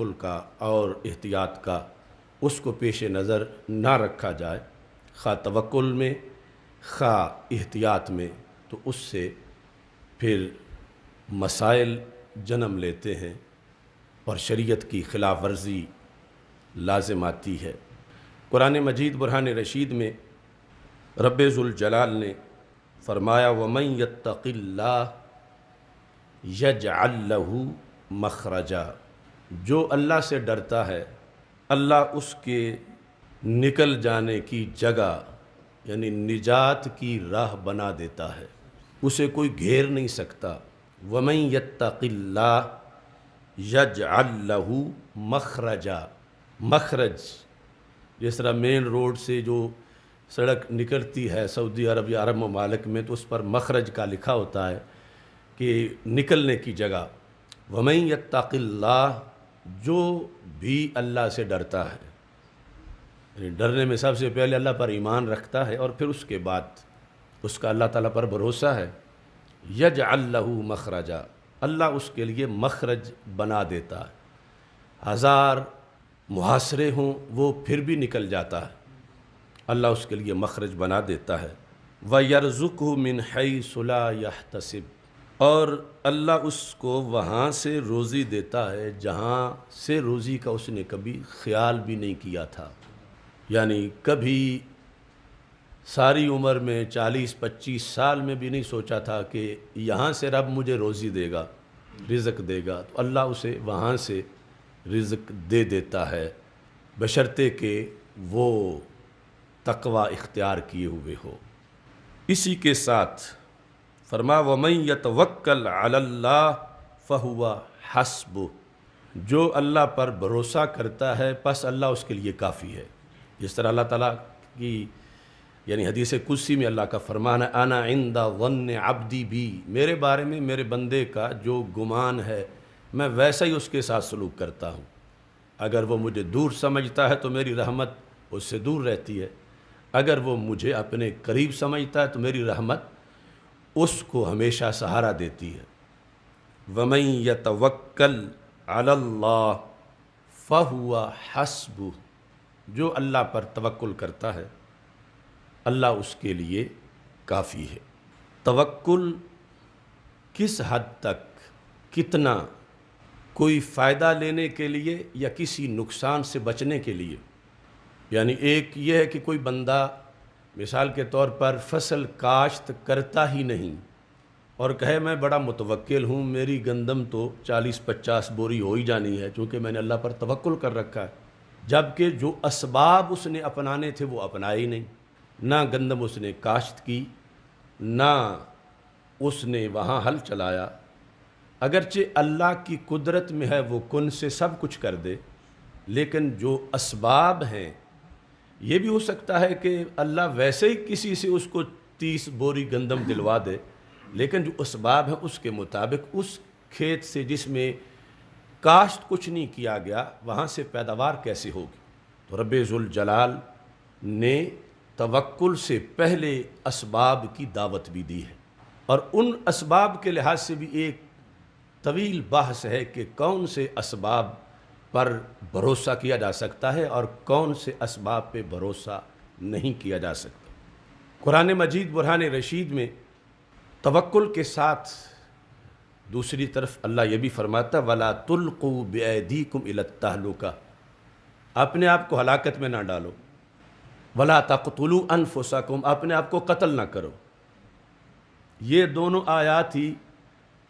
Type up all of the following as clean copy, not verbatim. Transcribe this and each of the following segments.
توکل کا اور احتیاط کا اس کو پیش نظر نہ رکھا جائے، خواہ توکل میں خواہ احتیاط میں، تو اس سے پھر مسائل جنم لیتے ہیں اور شریعت کی خلاف ورزی لازم آتی ہے۔ قرآن مجید برہان رشید میں رب ذوالجلال نے فرمایا وَمَن يَتَّقِ اللَّهَ يَجْعَل لَّهُ مَخْرَجًا، جو اللہ سے ڈرتا ہے اللہ اس کے نکل جانے کی جگہ یعنی نجات کی راہ بنا دیتا ہے، اسے کوئی گھیر نہیں سکتا۔ وَمَن يَتَّقِ اللَّهَ يَجْعَل لَّهُ مَخْرَجًا، مخرج جس طرح مین روڈ سے جو سڑک نکلتی ہے سعودی عرب یا عرب ممالک میں تو اس پر مخرج کا لکھا ہوتا ہے کہ نکلنے کی جگہ۔ وَمَن يَتَّقِ اللَّهَ، جو بھی اللہ سے ڈرتا ہے، یعنی ڈرنے میں سب سے پہلے اللہ پر ایمان رکھتا ہے اور پھر اس کے بعد اس کا اللہ تعالیٰ پر بھروسہ ہے، يَجْعَل لَّهُ مَخْرَجًا، اللہ اس کے لیے مخرج بنا دیتا ہے، ہزار محاصرے ہوں وہ پھر بھی نکل جاتا ہے، اللہ اس کے لیے مخرج بنا دیتا ہے۔ وَيَرْزُقْهُ مِنْ حَيْثُ لَا يَحْتَسِبُ، اور اللہ اس کو وہاں سے روزی دیتا ہے جہاں سے روزی کا اس نے کبھی خیال بھی نہیں کیا تھا، یعنی کبھی ساری عمر میں 40-25 سال میں بھی نہیں سوچا تھا کہ یہاں سے رب مجھے روزی دے گا، رزق دے گا، تو اللہ اسے وہاں سے رزق دے دیتا ہے بشرطے کہ وہ تقوی اختیار کیے ہوئے ہو۔ اسی کے ساتھ فرما وَمَن يَتَوَکَّلْ عَلَى اللَّهِ فَهُوَ حَسْبُهُ، جو اللہ پر بھروسہ کرتا ہے پس اللہ اس کے لیے کافی ہے۔ جس طرح اللہ تعالیٰ کی یعنی حدیث قدسی میں اللہ کا فرمان ہے انا عند ظن عبدی بی، میرے بارے میں میرے بندے کا جو گمان ہے میں ویسا ہی اس کے ساتھ سلوک کرتا ہوں، اگر وہ مجھے دور سمجھتا ہے تو میری رحمت اس سے دور رہتی ہے، اگر وہ مجھے اپنے قریب سمجھتا ہے تو میری رحمت اس کو ہمیشہ سہارا دیتی ہے۔ وَمَن يَتَوَکَّلْ عَلَى اللَّهِ فَهُوَ حَسْبُهُ، جو اللہ پر توکل کرتا ہے اللہ اس کے لیے کافی ہے۔ توکل کس حد تک، کتنا، کوئی فائدہ لینے کے لیے یا کسی نقصان سے بچنے کے لیے؟ یعنی ایک یہ ہے کہ کوئی بندہ مثال کے طور پر فصل کاشت کرتا ہی نہیں اور کہے میں بڑا متوکل ہوں، میری گندم تو 40-50 بوری ہو ہی جانی ہے چونکہ میں نے اللہ پر توکل کر رکھا ہے، جبکہ جو اسباب اس نے اپنانے تھے وہ اپنائے ہی نہیں، نہ گندم اس نے کاشت کی، نہ اس نے وہاں ہل چلایا، اگرچہ اللہ کی قدرت میں ہے وہ کن سے سب کچھ کر دے، لیکن جو اسباب ہیں یہ بھی ہو سکتا ہے کہ اللہ ویسے ہی کسی سے اس کو 30 بوری گندم دلوا دے، لیکن جو اسباب ہیں اس کے مطابق اس کھیت سے جس میں کاشت کچھ نہیں کیا گیا وہاں سے پیداوار کیسے ہوگی؟ تو رب ذوالجلال نے توکل سے پہلے اسباب کی دعوت بھی دی ہے، اور ان اسباب کے لحاظ سے بھی ایک طویل بحث ہے کہ کون سے اسباب پر بھروسہ کیا جا سکتا ہے اور کون سے اسباب پہ بھروسہ نہیں کیا جا سکتا۔ قرآن مجید برہان رشید میں توکل کے ساتھ دوسری طرف اللہ یہ بھی فرماتا وَلَا تُلْقُوا بِأَيْدِيكُمْ إِلَى التَّهْلُكَةِ، اپنے آپ کو ہلاکت میں نہ ڈالو، وَلَا تَقْتُلُوا أَنفُسَكُمْ، اپنے آپ کو قتل نہ کرو۔ یہ دونوں آیات ہی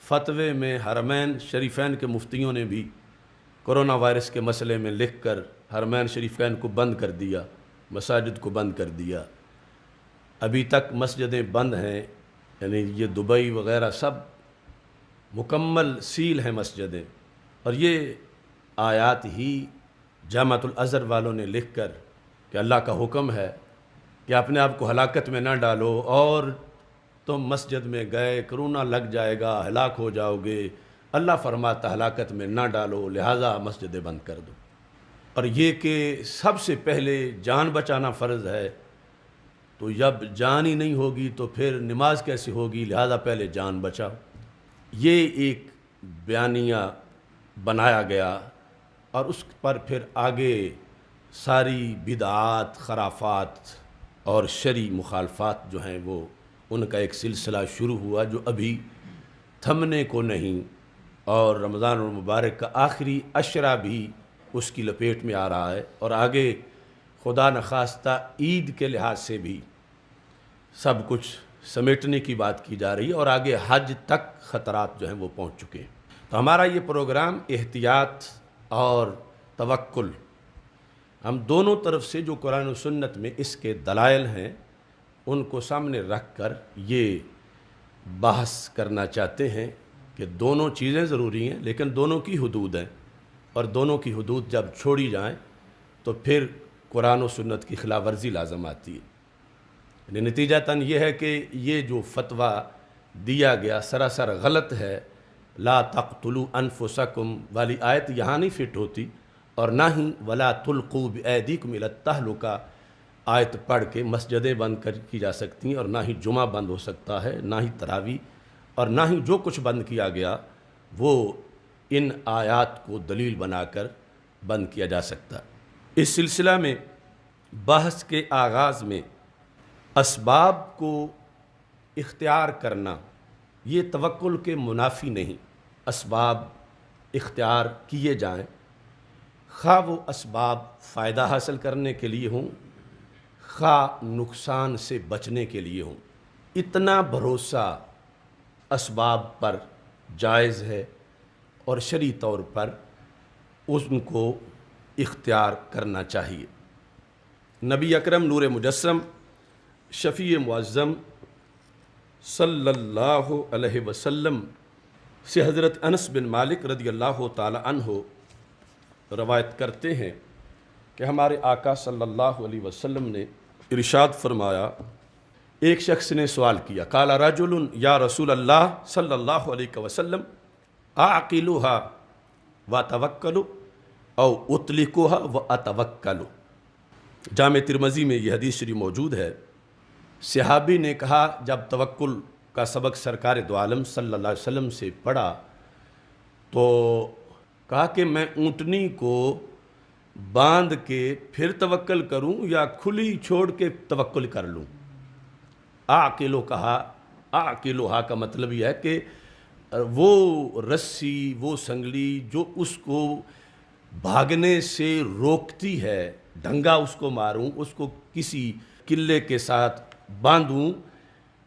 فتوے میں حرمین شریفین کے مفتیوں نے بھی کرونا وائرس کے مسئلے میں لکھ کر حرمین شریفین کو بند کر دیا، مساجد کو بند کر دیا، ابھی تک مسجدیں بند ہیں، یعنی یہ دبئی وغیرہ سب مکمل سیل ہیں مسجدیں، اور یہ آیات ہی جامعۃ الازہر والوں نے لکھ کر کہ اللہ کا حکم ہے کہ اپنے آپ کو ہلاکت میں نہ ڈالو، اور تم مسجد میں گئے کرونا لگ جائے گا ہلاک ہو جاؤ گے، اللہ فرماتا ہلاکت میں نہ ڈالو لہٰذا مسجدیں بند کر دو۔ اور یہ کہ سب سے پہلے جان بچانا فرض ہے، تو جب جان ہی نہیں ہوگی تو پھر نماز کیسے ہوگی، لہٰذا پہلے جان بچاؤ۔ یہ ایک بیانیہ بنایا گیا اور اس پر پھر آگے ساری بدعات، خرافات اور شرعی مخالفات جو ہیں وہ ان کا ایک سلسلہ شروع ہوا جو ابھی تھمنے کو نہیں، اور رمضان المبارک کا آخری عشرہ بھی اس کی لپیٹ میں آ رہا ہے، اور آگے خدا نخواستہ عید کے لحاظ سے بھی سب کچھ سمیٹنے کی بات کی جا رہی ہے، اور آگے حج تک خطرات جو ہیں وہ پہنچ چکے ہیں۔ تو ہمارا یہ پروگرام احتیاط اور توکل، ہم دونوں طرف سے جو قرآن و سنت میں اس کے دلائل ہیں ان کو سامنے رکھ کر یہ بحث کرنا چاہتے ہیں کہ دونوں چیزیں ضروری ہیں لیکن دونوں کی حدود ہیں، اور دونوں کی حدود جب چھوڑی جائیں تو پھر قرآن و سنت کی خلاف ورزی لازم آتی ہے۔ یعنی نتیجتاً یہ ہے کہ یہ جو فتویٰ دیا گیا سراسر غلط ہے، لا تقتلوا انفسکم والی آیت یہاں نہیں فٹ ہوتی، اور نہ ہی ولا تلقوا بایدیکم الی التہلکہ آیت پڑھ کے مسجدیں بند کی جا سکتی ہیں، اور نہ ہی جمعہ بند ہو سکتا ہے، نہ ہی تراویح، اور نہ ہی جو کچھ بند کیا گیا وہ ان آیات کو دلیل بنا کر بند کیا جا سکتا۔ اس سلسلہ میں بحث کے آغاز میں اسباب کو اختیار کرنا یہ توکل کے منافی نہیں، اسباب اختیار کیے جائیں، خواہ وہ اسباب فائدہ حاصل کرنے کے لیے ہوں، خواہ نقصان سے بچنے کے لیے ہوں، اتنا بھروسہ اسباب پر جائز ہے، اور شرعی طور پر ان کو اختیار کرنا چاہیے۔ نبی اکرم نور مجسم شفیع معظم صلی اللہ علیہ وسلم سے حضرت انس بن مالک رضی اللہ تعالی عنہ روایت کرتے ہیں کہ ہمارے آقا صلی اللہ علیہ وسلم نے ارشاد فرمایا، ایک شخص نے سوال کیا، قال رجل یا رسول اللہ صلی اللہ علیہ وسلم اعقلها واتوکل او اطلقها واتوکل۔ جامع ترمذی میں یہ حدیث شریف موجود ہے۔ صحابی نے کہا جب توکل کا سبق سرکار دو عالم صلی اللہ علیہ وسلم سے پڑھا تو کہا کہ میں اونٹنی کو باندھ کے پھر توکل کروں یا کھلی چھوڑ کے توکل کر لوں؟ اعقلو کہا، اعقلوہا کا مطلب یہ ہے کہ وہ رسی، وہ سنگلی جو اس کو بھاگنے سے روکتی ہے، ڈنگا اس کو ماروں، اس کو کسی قلعے کے ساتھ باندھوں،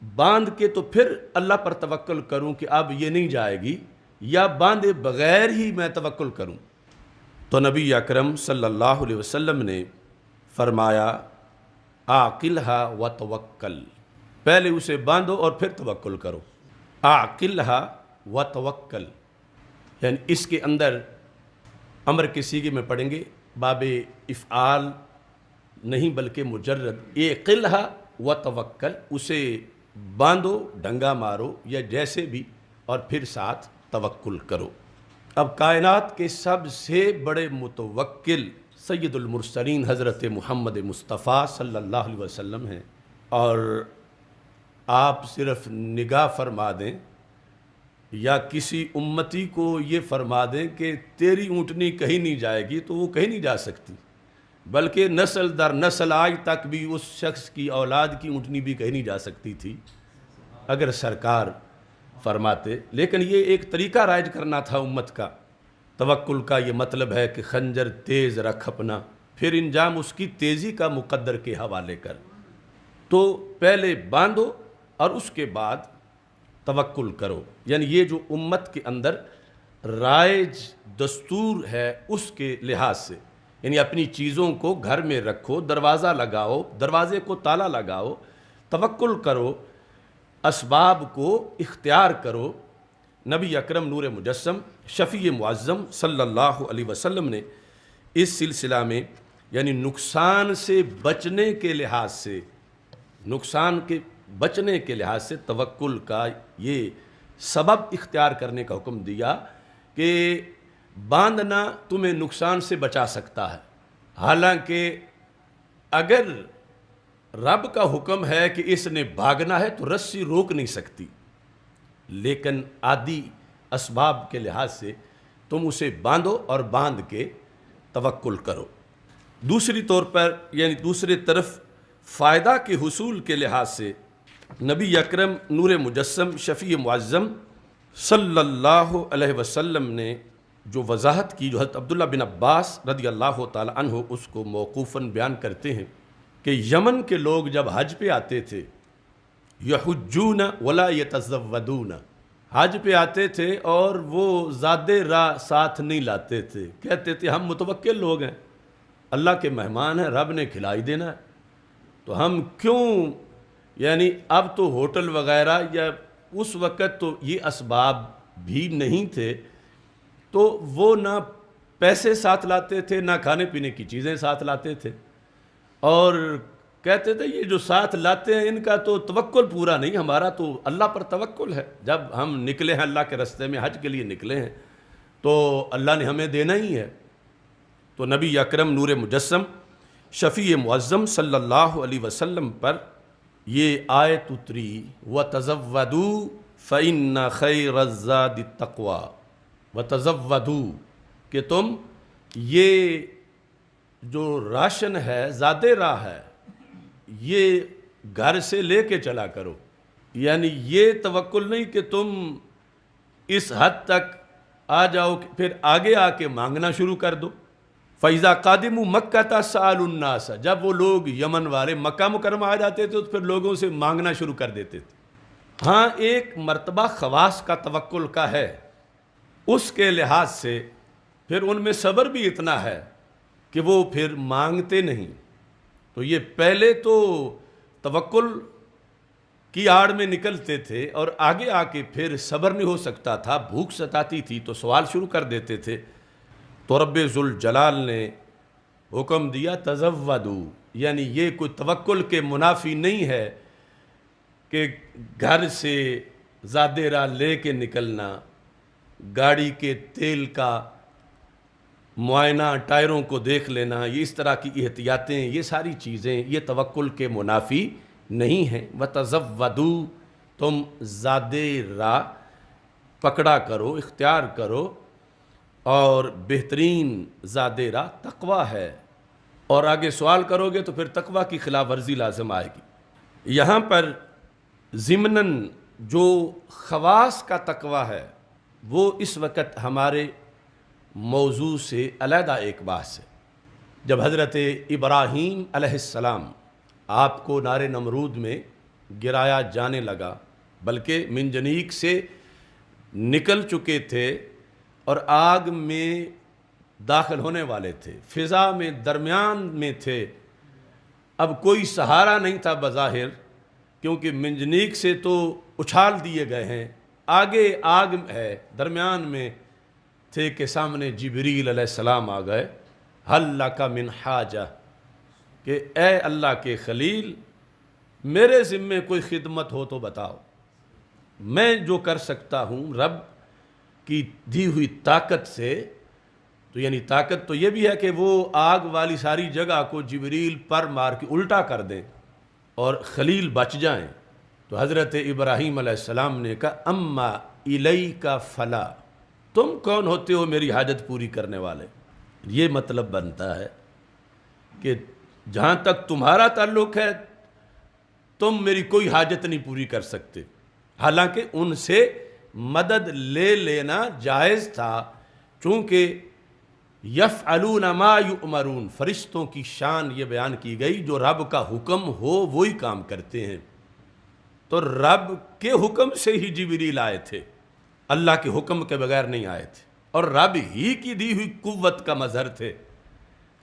باندھ کے تو پھر اللہ پر توکل کروں کہ اب یہ نہیں جائے گی، یا باندھے بغیر ہی میں توکل کروں؟ تو نبی اکرم صلی اللہ علیہ وسلم نے فرمایا عاقلھا وتوکل، پہلے اسے باندھو اور پھر توکل کرو۔ عاقلھا وتوکل یعنی اس کے اندر امر کے صیغے میں پڑھیں گے، باب افعال نہیں بلکہ مجرد اعقلھا وتوکل، اسے باندھو، ڈنگا مارو یا جیسے بھی، اور پھر ساتھ توکل کرو۔ اب کائنات کے سب سے بڑے متوکل سید المرسلین حضرت محمد مصطفیٰ صلی اللہ علیہ وسلم ہیں، اور آپ صرف نگاہ فرما دیں یا کسی امتی کو یہ فرما دیں کہ تیری اونٹنی کہیں نہیں جائے گی تو وہ کہیں نہیں جا سکتی، بلکہ نسل در نسل آج تک بھی اس شخص کی اولاد کی اونٹنی بھی کہیں نہیں جا سکتی تھی اگر سرکار فرماتے۔ لیکن یہ ایک طریقہ رائج کرنا تھا امت کا۔ توکل کا یہ مطلب ہے کہ خنجر تیز رکھ اپنا، پھر انجام اس کی تیزی کا مقدر کے حوالے کر۔ تو پہلے باندھو اور اس کے بعد توکل کرو، یعنی یہ جو امت کے اندر رائج دستور ہے اس کے لحاظ سے، یعنی اپنی چیزوں کو گھر میں رکھو، دروازہ لگاؤ، دروازے کو تالا لگاؤ، توکل کرو، اسباب کو اختیار کرو۔ نبی اکرم نور مجسم شفیع معظم صلی اللہ علیہ وسلم نے اس سلسلہ میں یعنی نقصان سے بچنے کے لحاظ سے، نقصان کے بچنے کے لحاظ سے توکل کا یہ سبب اختیار کرنے کا حکم دیا کہ باندھنا تمہیں نقصان سے بچا سکتا ہے، حالانکہ اگر رب کا حکم ہے کہ اس نے بھاگنا ہے تو رسی روک نہیں سکتی، لیکن عادی اسباب کے لحاظ سے تم اسے باندھو اور باندھ کے توکل کرو۔ دوسری طور پر یعنی دوسری طرف فائدہ کے حصول کے لحاظ سے نبی اکرم نور مجسم شفیع معظم صلی اللہ علیہ وسلم نے جو وضاحت کی، جو حضرت عبداللہ بن عباس رضی اللہ تعالی عنہ اس کو موقوفاً بیان کرتے ہیں کہ یمن کے لوگ جب حج پہ آتے تھے، یحجون ولا یتزودون، حج پہ آتے تھے اور وہ زاد راہ ساتھ نہیں لاتے تھے، کہتے تھے ہم متوکل لوگ ہیں، اللہ کے مہمان ہیں، رب نے کھلائی دینا ہے، تو ہم کیوں یعنی اب تو ہوٹل وغیرہ یا اس وقت تو یہ اسباب بھی نہیں تھے، تو وہ نہ پیسے ساتھ لاتے تھے نہ کھانے پینے کی چیزیں ساتھ لاتے تھے، اور کہتے تھے یہ جو ساتھ لاتے ہیں ان کا تو توکل پورا نہیں، ہمارا تو اللہ پر توکل ہے، جب ہم نکلے ہیں اللہ کے راستے میں حج کے لیے نکلے ہیں تو اللہ نے ہمیں دینا ہی ہے۔ تو نبی اکرم نور مجسم شفیع معظم صلی اللہ علیہ وسلم پر یہ آیت اتری، وَتَزَوَّدُوا فَإِنَّ خَيْرَ الزَّادِ التَّقْوَىٰ، وَتَزَوَّدُوا کہ تم یہ جو راشن ہے، زاد راہ ہے، یہ گھر سے لے کے چلا کرو، یعنی یہ توکل نہیں کہ تم اس حد تک آ جاؤ کہ پھر آگے آ کے مانگنا شروع کر دو۔ فَإِذَا قَادِمُوا مَكَّةَ سَأَلُوا النَّاسَ، جب وہ لوگ یمن والے مکہ مکرمہ آ جاتے تھے تو پھر لوگوں سے مانگنا شروع کر دیتے تھے۔ ہاں ایک مرتبہ خواص کا توکل کا ہے، اس کے لحاظ سے پھر ان میں صبر بھی اتنا ہے کہ وہ پھر مانگتے نہیں۔ تو یہ پہلے تو توکل کی آڑ میں نکلتے تھے اور آگے آ کے پھر صبر نہیں ہو سکتا تھا، بھوک ستاتی تھی تو سوال شروع کر دیتے تھے، تو رب ذوالجلال نے حکم دیا تزودوا، یعنی یہ کوئی توکل کے منافی نہیں ہے کہ گھر سے زاد راہ لے کے نکلنا، گاڑی کے تیل کا معائنہ، ٹائروں کو دیکھ لینا، یہ اس طرح کی احتیاطیں، یہ ساری چیزیں یہ توکل کے منافی نہیں ہیں۔ وَتَزَوَّدُوا، تم زاد راہ پکڑا کرو، اختیار کرو، اور بہترین زاد راہ تقویٰ ہے، اور آگے سوال کرو گے تو پھر تقویٰ کی خلاف ورزی لازم آئے گی۔ یہاں پر ضمناً جو خواص کا تقویٰ ہے وہ اس وقت ہمارے موضوع سے علیحدہ ایک بحث ہے۔ جب حضرت ابراہیم علیہ السلام آپ کو نار نمرود میں گرایا جانے لگا، بلکہ منجنیق سے نکل چکے تھے اور آگ میں داخل ہونے والے تھے، فضا میں درمیان میں تھے، اب کوئی سہارا نہیں تھا بظاہر، کیونکہ منجنیق سے تو اچھال دیے گئے ہیں، آگے آگ ہے، درمیان میں تھے کہ سامنے جبریل علیہ السلام آ گئے، حل لک من حاجہ، کہ اے اللہ کے خلیل میرے ذمے کوئی خدمت ہو تو بتاؤ، میں جو کر سکتا ہوں رب کی دی ہوئی طاقت سے، تو یعنی طاقت تو یہ بھی ہے کہ وہ آگ والی ساری جگہ کو جبریل پر مار کے الٹا کر دیں اور خلیل بچ جائیں۔ تو حضرت ابراہیم علیہ السلام نے کہا اما الیک فلا، تم کون ہوتے ہو میری حاجت پوری کرنے والے؟ یہ مطلب بنتا ہے کہ جہاں تک تمہارا تعلق ہے تم میری کوئی حاجت نہیں پوری کر سکتے، حالانکہ ان سے مدد لے لینا جائز تھا، چونکہ یفعلون ما یؤمرون، فرشتوں کی شان یہ بیان کی گئی جو رب کا حکم ہو وہی کام کرتے ہیں، تو رب کے حکم سے ہی جبریل آئے تھے، اللہ کے حکم کے بغیر نہیں آئے تھے، اور رب ہی کی دی ہوئی قوت کا مظہر تھے،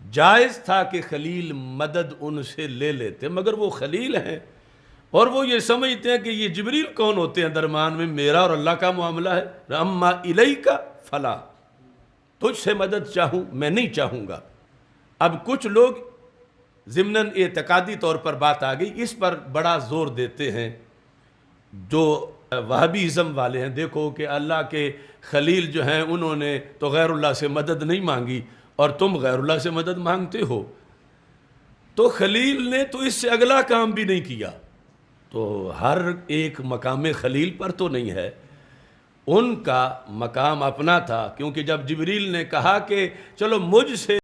جائز تھا کہ خلیل مدد ان سے لے لیتے، مگر وہ خلیل ہیں اور وہ یہ سمجھتے ہیں کہ یہ جبریل کون ہوتے ہیں درمیان میں، میرا اور اللہ کا معاملہ ہے، اما الیک فلا، تجھ سے مدد چاہوں میں نہیں چاہوں گا۔ اب کچھ لوگ ضمناً اعتقادی طور پر بات آ گئی، اس پر بڑا زور دیتے ہیں جو وہابیزم والے ہیں، دیکھو کہ اللہ کے خلیل جو ہیں انہوں نے تو غیر اللہ سے مدد نہیں مانگی اور تم غیر اللہ سے مدد مانگتے ہو، تو خلیل نے تو اس سے اگلا کام بھی نہیں کیا، تو ہر ایک مقام خلیل پر تو نہیں ہے، ان کا مقام اپنا تھا، کیونکہ جب جبریل نے کہا کہ چلو مجھ سے